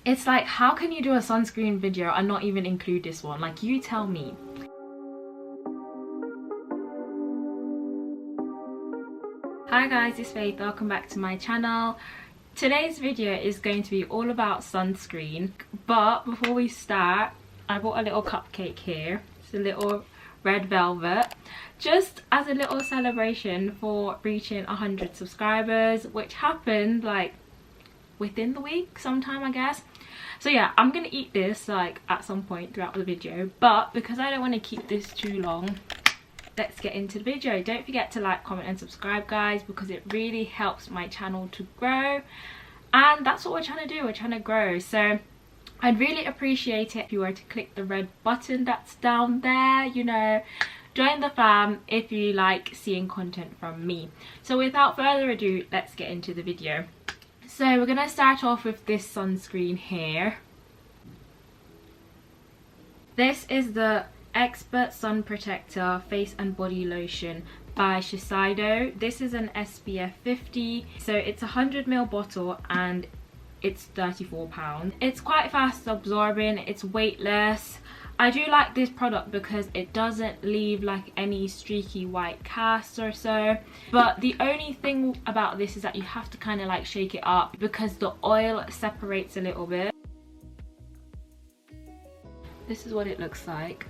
It's like, how can you do a sunscreen video and not even include this one? Like, you tell me. Hi guys, it's Faith. Welcome back to my channel. Today's video is going to be all about sunscreen, but before we start, I bought a little cupcake here. It's a little red velvet, just as a little celebration for reaching 100 subscribers, which happened like within the week sometime, I guess. So yeah, I'm gonna eat this like at some point throughout the video, but because I don't want to keep this too long, let's get into the video. Don't forget to like, comment and subscribe, guys, because it really helps my channel to grow, and that's what we're trying to do. We're trying to grow. So I'd really appreciate it if you were to click the red button that's down there, you know, join the fam if you like seeing content from me. So without further ado, let's get into the video. So we're gonna start off with this sunscreen here. This is the Expert Sun Protector Face and Body Lotion by Shiseido. This is an SPF 50, so it's a 100ml bottle and it's £34. It's quite fast absorbing, it's weightless. I do like this product because it doesn't leave like any streaky white cast or so, but the only thing about this is that you have to kind of like shake it up because the oil separates a little bit. This is what it looks like.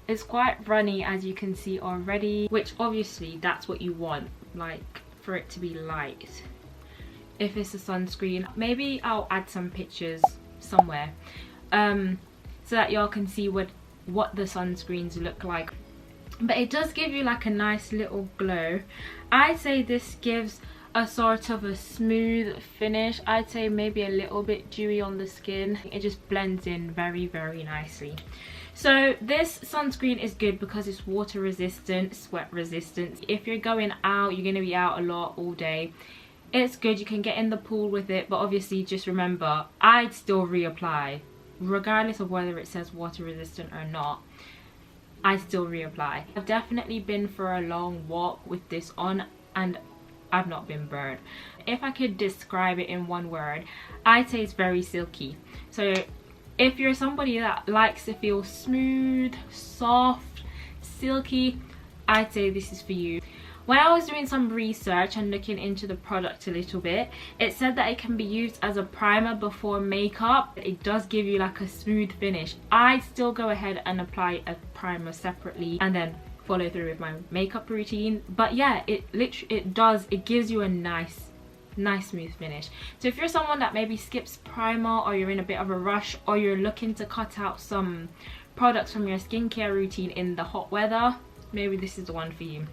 It's quite runny, as you can see already, which obviously that's what you want, like for it to be light. If it's a sunscreen, maybe I'll add some pictures somewhere so that y'all can see what the sunscreens look like. But it does give you like a nice little glow. I'd say this gives a sort of a smooth finish. I'd say maybe a little bit dewy on the skin. It just blends in very, very nicely. So this sunscreen is good because it's water resistant, sweat resistant. If you're going out, you're going to be out a lot all day, it's good. You can get in the pool with it, but obviously just remember, I'd still reapply regardless of whether it says water resistant or not. I still reapply. I've definitely been for a long walk with this on and I've not been burned. If I could describe it in one word, I'd say it's very silky. So if you're somebody that likes to feel smooth, soft, silky, I'd say this is for you. When I was doing some research and looking into the product a little bit, it said that it can be used as a primer before makeup. It does give you like a smooth finish. I'd still go ahead and apply a primer separately and then follow through with my makeup routine. But yeah, it gives you a nice smooth finish. So if you're someone that maybe skips primer, or you're in a bit of a rush, or you're looking to cut out some products from your skincare routine in the hot weather, maybe this is the one for you.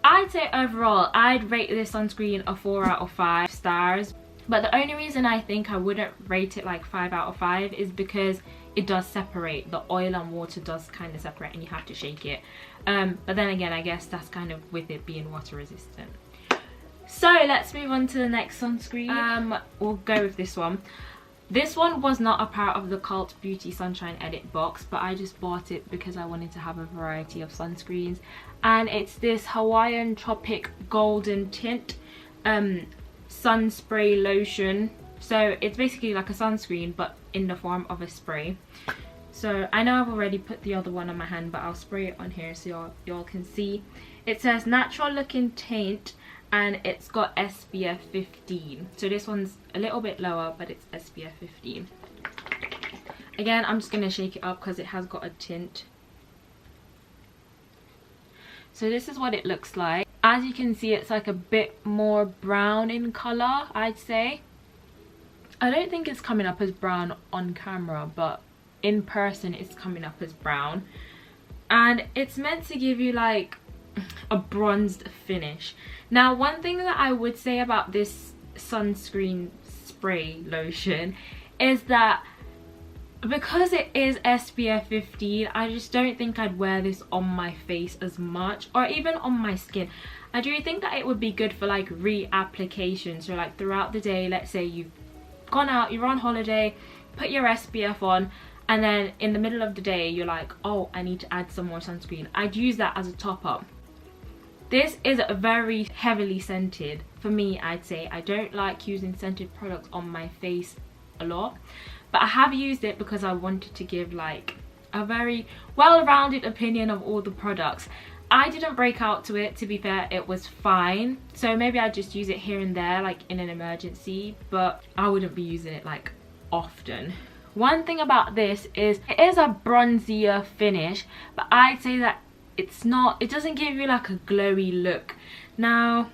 I'd say overall I'd rate this sunscreen a 4 out of 5 stars, but the only reason I think I wouldn't rate it like 5 out of 5 is because it does separate. The oil and water does kind of separate and you have to shake it, but then again, I guess that's kind of with it being water resistant. So let's move on to the next sunscreen. We'll go with this one. This one was not a part of the Cult Beauty Sunshine Edit box, but I just bought it because I wanted to have a variety of sunscreens. And it's this Hawaiian Tropic Golden Tint sun spray lotion. So it's basically like a sunscreen but in the form of a spray. So I know I've already put the other one on my hand, but I'll spray it on here so y'all can see. It says natural looking tint and it's got SPF 15. So this one's a little bit lower, but it's SPF 15. Again, I'm just going to shake it up because it has got a tint. So this is what it looks like. As you can see, it's like a bit more brown in colour, I'd say. I don't think it's coming up as brown on camera, but in person it's coming up as brown. And it's meant to give you like a bronzed finish. Now, one thing that I would say about this sunscreen spray lotion is that because it is SPF 15, I just don't think I'd wear this on my face as much, or even on my skin. I do think that it would be good for like reapplication. So like throughout the day, let's say you've gone out, you're on holiday, put your SPF on, and then in the middle of the day you're like, oh, I need to add some more sunscreen. I'd use that as a top up. This is very heavily scented. For me, I'd say I don't like using scented products on my face a lot, but I have used it because I wanted to give like a very well-rounded opinion of all the products. I didn't break out to it, to be fair. It was fine, so maybe I just use it here and there like in an emergency, but I wouldn't be using it like often. One thing about this is it is a bronzier finish, but I'd say that it doesn't give you like a glowy look. Now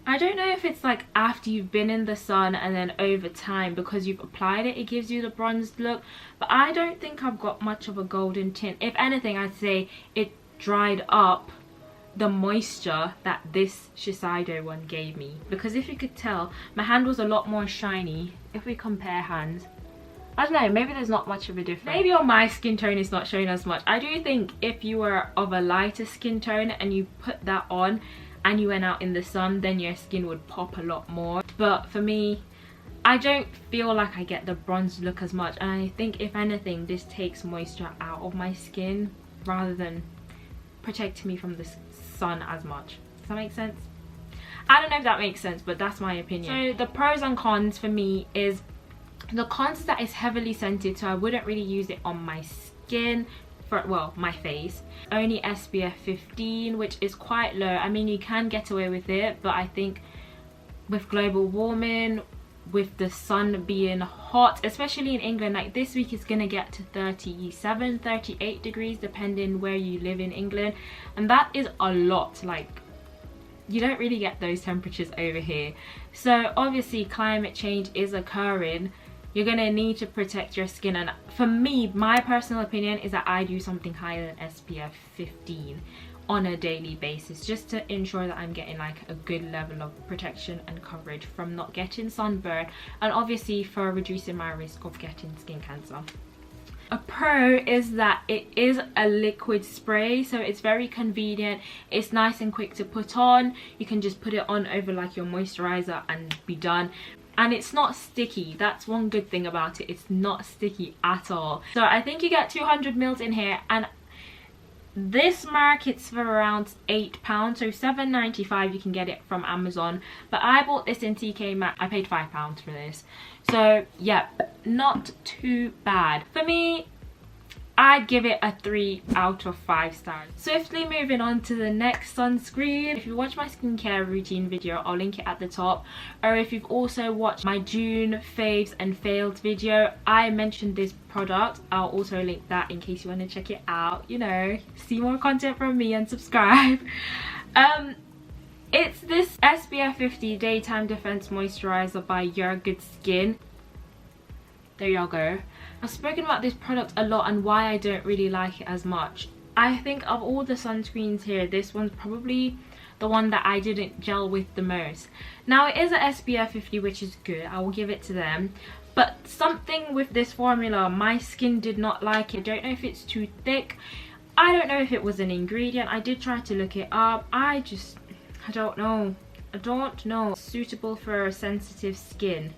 I don't know if it's like after you've been in the sun and then over time because you've applied it, it gives you the bronzed look, but I don't think I've got much of a golden tint. If anything, I'd say it dried up the moisture that this Shiseido one gave me, because if you could tell, my hand was a lot more shiny. If we compare hands, I don't know, maybe there's not much of a difference. Maybe on my skin tone it's not showing as much. I do think if you were of a lighter skin tone and you put that on and you went out in the sun, then your skin would pop a lot more. But for me, I don't feel like I get the bronze look as much, and I think if anything this takes moisture out of my skin rather than protecting me from the sun as much. Does that make sense? I don't know if that makes sense, but that's my opinion. So the pros and cons for me is, the cons is that it's heavily scented, so I wouldn't really use it on my skin, for, well, my face. Only SPF 15, which is quite low. I mean, you can get away with it, but I think with global warming, with the sun being hot, especially in England, like this week it's gonna get to 37, 38 degrees depending where you live in England, and that is a lot. Like, you don't really get those temperatures over here. So obviously climate change is occurring. You're gonna need to protect your skin, and for me, my personal opinion is that I do something higher than SPF 15 on a daily basis, just to ensure that I'm getting like a good level of protection and coverage from not getting sunburn, and obviously for reducing my risk of getting skin cancer. A pro is that it is a liquid spray, so it's very convenient. It's nice and quick to put on. You can just put it on over like your moisturizer and be done. And it's not sticky. That's one good thing about it. It's not sticky at all. So I think you get 200 mils in here, and this markets for around £8, so £7.95 you can get it from Amazon, but I bought this in TK Maxx. I paid £5 for this, so yeah, not too bad. For me, I'd give it a 3 out of 5 stars. Swiftly moving on to the next sunscreen. If you watch my skincare routine video, I'll link it at the top. Or if you've also watched my June faves and failed video, I mentioned this product. I'll also link that in case you want to check it out. You know, see more content from me and subscribe. It's this SPF 50 Daytime Defense Moisturizer by Your Good Skin. There y'all go. I've spoken about this product a lot and why I don't really like it as much. I think of all the sunscreens here, this one's probably the one that I didn't gel with the most. Now it is a SPF 50, which is good. I will give it to them. But something with this formula, my skin did not like it. I don't know if it's too thick. I don't know if it was an ingredient. I did try to look it up. I don't know. I don't know. Suitable for sensitive skin.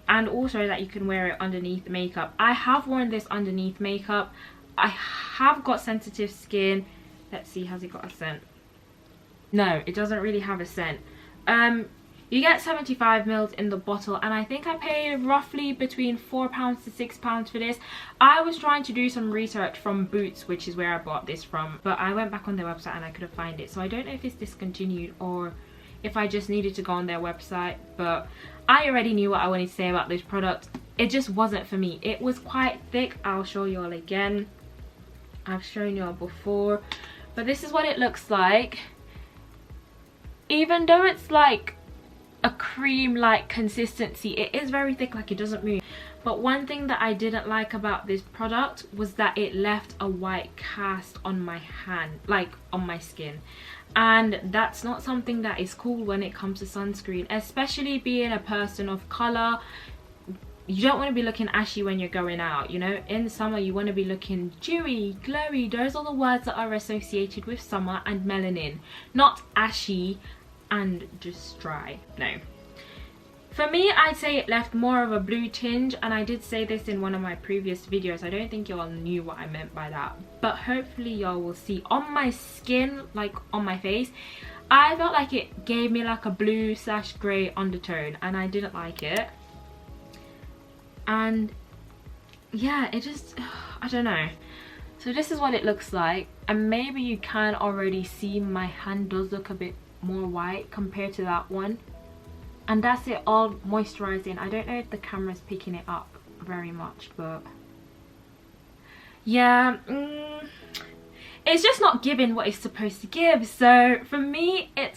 And also that you can wear it underneath makeup. I have worn this underneath makeup. I have got sensitive skin. Let's see, has it got a scent? No, it doesn't really have a scent. You get 75 mils in the bottle, and I think I paid roughly between £4 to £6 for this. I was trying to do some research from Boots, which is where I bought this from, but I went back on their website and I couldn't find it. So I don't know if it's discontinued or if I just needed to go on their website, but I already knew what I wanted to say about this product. It just wasn't for me. It was quite thick. I'll show you all again. I've shown you all before, but this is what it looks like. Even though it's like a cream-like consistency, it is very thick, like it doesn't move. But one thing that I didn't like about this product was that it left a white cast on my hand, like on my skin. And that's not something that is cool when it comes to sunscreen, especially being a person of color. You don't want to be looking ashy when you're going out, you know. In summer you want to be looking dewy, glowy. Those are the words that are associated with summer and melanin, not ashy and just dry. No. For me, I'd say it left more of a blue tinge, and I did say this in one of my previous videos. I don't think y'all knew what I meant by that, but hopefully y'all will see. On my skin, like on my face, I felt like it gave me like a blue/grey undertone, and I didn't like it. And yeah, it just, I don't know. So this is what it looks like, and maybe you can already see my hand does look a bit more white compared to that one. And that's it, all moisturizing. I don't know if the camera's picking it up very much, but yeah, it's just not giving what it's supposed to give. So for me, I'd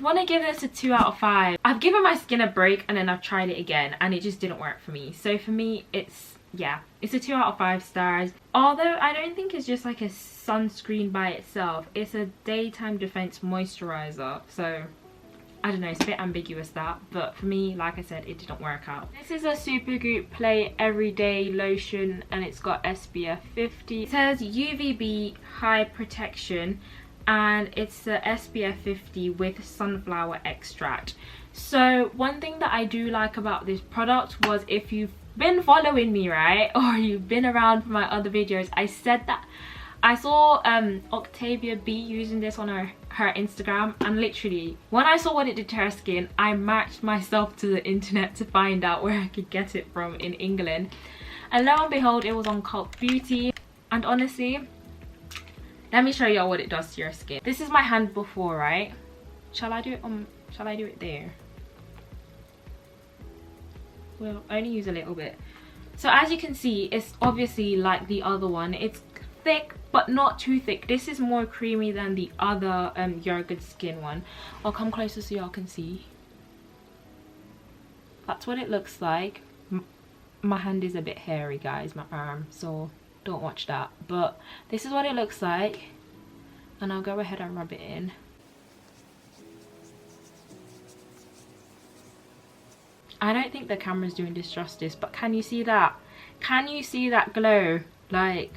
want to give this a 2 out of 5. I've given my skin a break and then I've tried it again and it just didn't work for me. So for me, it's a 2 out of 5 stars. Although I don't think it's just like a sunscreen by itself. It's a daytime defense moisturizer. So I don't know, it's a bit ambiguous that, but for me, like I said, it didn't work out. This is a Supergoop Play Everyday Lotion and it's got SPF 50. It says UVB high protection and it's the SPF 50 with sunflower extract. So one thing that I do like about this product was, if you've been following me, right, or you've been around for my other videos, I said that I saw Octavia B using this on her Instagram, and literally when I saw what it did to her skin, I matched myself to the internet to find out where I could get it from in England, and lo and behold, it was on Cult Beauty. And honestly, let me show y'all what it does to your skin. This is my hand before, right? Shall I do it there? Well, only use a little bit. So as you can see, it's obviously like the other one. It's thick but not too thick. This is more creamy than the other Your Good Skin one. I'll come closer so y'all can see. That's what it looks like. My hand is a bit hairy, guys, my arm, so don't watch that. But this is what it looks like, and I'll go ahead and rub it in. I don't think the camera's doing this justice, but can you see that? Can you see that glow? Like,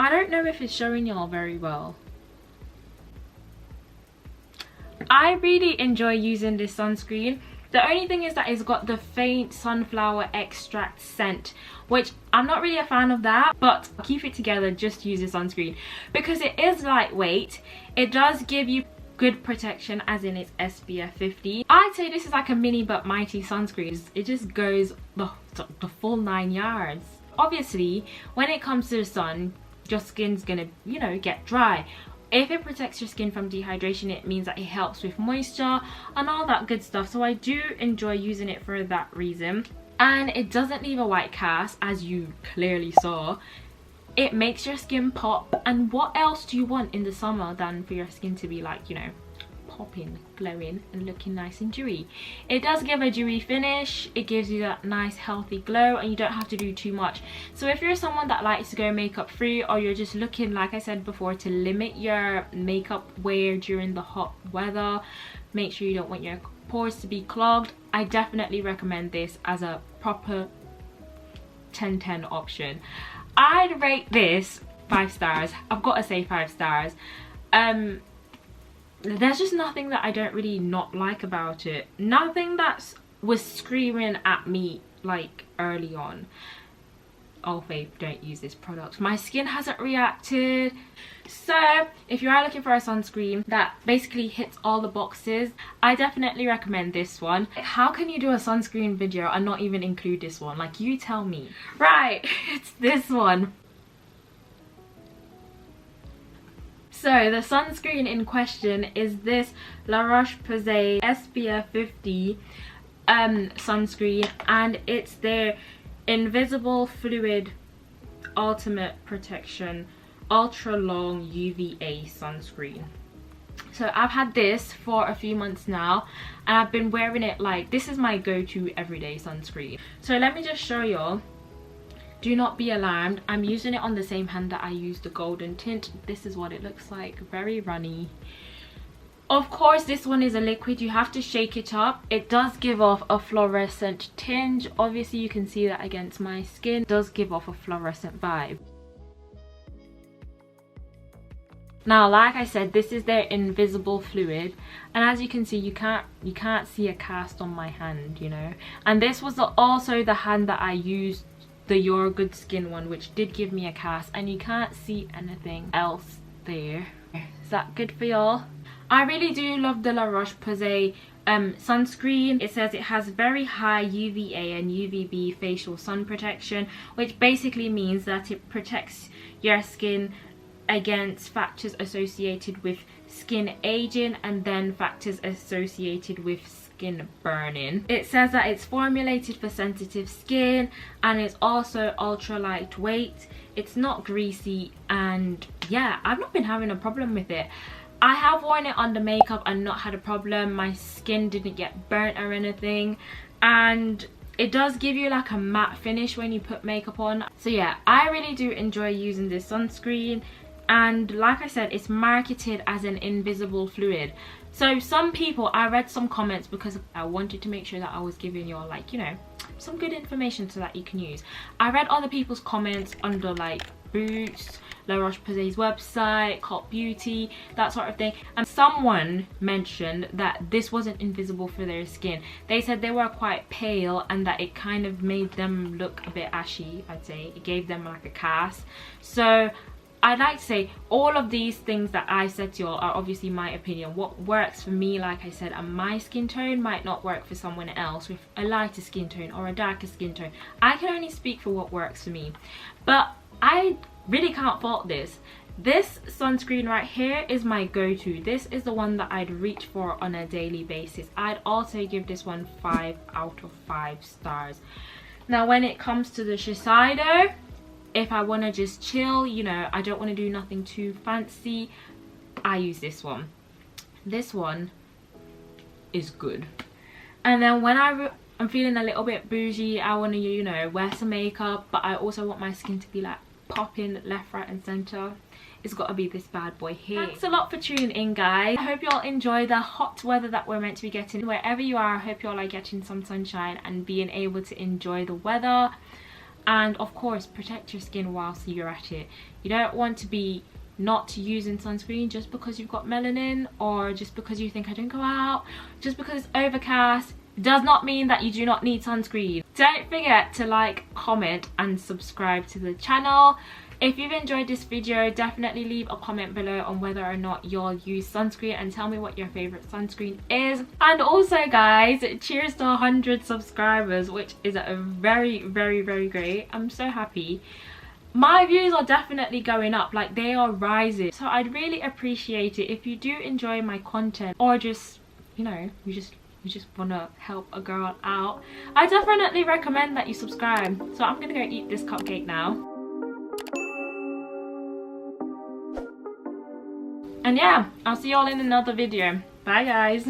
I don't know if it's showing y'all very well. I really enjoy using this sunscreen. The only thing is that it's got the faint sunflower extract scent, which I'm not really a fan of that, but I'll keep it together, just use this sunscreen. Because it is lightweight, it does give you good protection, as in its SPF 50. I'd say this is like a mini but mighty sunscreen. It just goes the full 9 yards. Obviously, when it comes to the sun, your skin's gonna, you know, get dry. If it protects your skin from dehydration, it means that it helps with moisture and all that good stuff. So I do enjoy using it for that reason. And it doesn't leave a white cast, as you clearly saw. It makes your skin pop. And what else do you want in the summer than for your skin to be like, you know, popping, glowing and looking nice and dewy? It does give a dewy finish. It gives you that nice healthy glow, and you don't have to do too much. So if you're someone that likes to go makeup free, or you're just looking, like I said before, to limit your makeup wear during the hot weather, make sure you don't want your pores to be clogged, I definitely recommend this as a proper 10/10 option. I'd rate this 5 stars. I've got to say 5 stars. There's just nothing that I don't really not like about it. Nothing that was screaming at me like early on, oh babe, don't use this product. My skin hasn't reacted. So if you are looking for a sunscreen that basically hits all the boxes, I definitely recommend this one. How can you do a sunscreen video and not even include this one? Like, you tell me. Right, it's this one. So the sunscreen in question is this La Roche-posay SPF 50 sunscreen, and it's their Invisible Fluid Ultimate Protection Ultra Long UVA sunscreen. So I've had this for a few months now, and I've been wearing it like, this is my go-to everyday sunscreen. So let me just show y'all. Do not be alarmed, I'm using it on the same hand that I used the golden tint. This is what it looks like, very runny. Of course, this one is a liquid, you have to shake it up. It does give off a fluorescent tinge. Obviously you can see that against my skin. It does give off a fluorescent vibe. Now, like I said, this is their invisible fluid, and as you can see, you can't see a cast on my hand, you know. And this was also the hand that I used the Your Good Skin one, which did give me a cast, and you can't see anything else there. Is that good for y'all? I really do love the La Roche-posay sunscreen. It says it has very high UVA and UVB facial sun protection, which basically means that it protects your skin against factors associated with skin aging and then factors associated with skin burning. It says that it's formulated for sensitive skin and it's also ultra lightweight. It's not greasy, and yeah, I've not been having a problem with it. I have worn it under makeup and not had a problem. My skin didn't get burnt or anything, and it does give you like a matte finish when you put makeup on. So yeah, I really do enjoy using this sunscreen, and like I said, it's marketed as an invisible fluid. So some people, I read some comments because I wanted to make sure that I was giving you all, like, you know, some good information so that you can use. I read other people's comments under like Boots, Roche-posay's website, Cult Beauty, that sort of thing, and someone mentioned that this wasn't invisible for their skin. They said they were quite pale and that it kind of made them look a bit ashy, I'd say. It gave them like a cast. So I'd like to say all of these things that I said to y'all are obviously my opinion. What works for me, like I said, and my skin tone might not work for someone else with a lighter skin tone or a darker skin tone. I can only speak for what works for me, but I really can't fault this. This sunscreen right here is my go-to. This is the one that I'd reach for on a daily basis. I'd also give this one 5 out of 5 stars. Now when it comes to the Shiseido, if I want to just chill, you know, I don't want to do nothing too fancy, I use this one. This one is good. And then when I'm feeling a little bit bougie, I want to, you know, wear some makeup, but I also want my skin to be like popping left, right and center, it's got to be this bad boy here. Thanks a lot for tuning in, guys. I hope you all enjoy the hot weather that we're meant to be getting. Wherever you are, I hope you all are getting some sunshine and being able to enjoy the weather. And of course, protect your skin whilst you're at it. You don't want to be not using sunscreen just because you've got melanin, or just because you think I don't go out, just because it's overcast. Does not mean that you do not need sunscreen. Don't forget to like, comment and subscribe to the channel. If you've enjoyed this video, definitely leave a comment below on whether or not you'll use sunscreen and tell me what your favorite sunscreen is. And also guys, cheers to 100 subscribers, which is a very great. I'm so happy. My views are definitely going up, like they are rising. So I'd really appreciate it if you do enjoy my content, or just, you know, you just want to help a girl out. I definitely recommend that you subscribe. So I'm gonna go eat this cupcake now. And yeah, I'll see y'all in another video. Bye guys.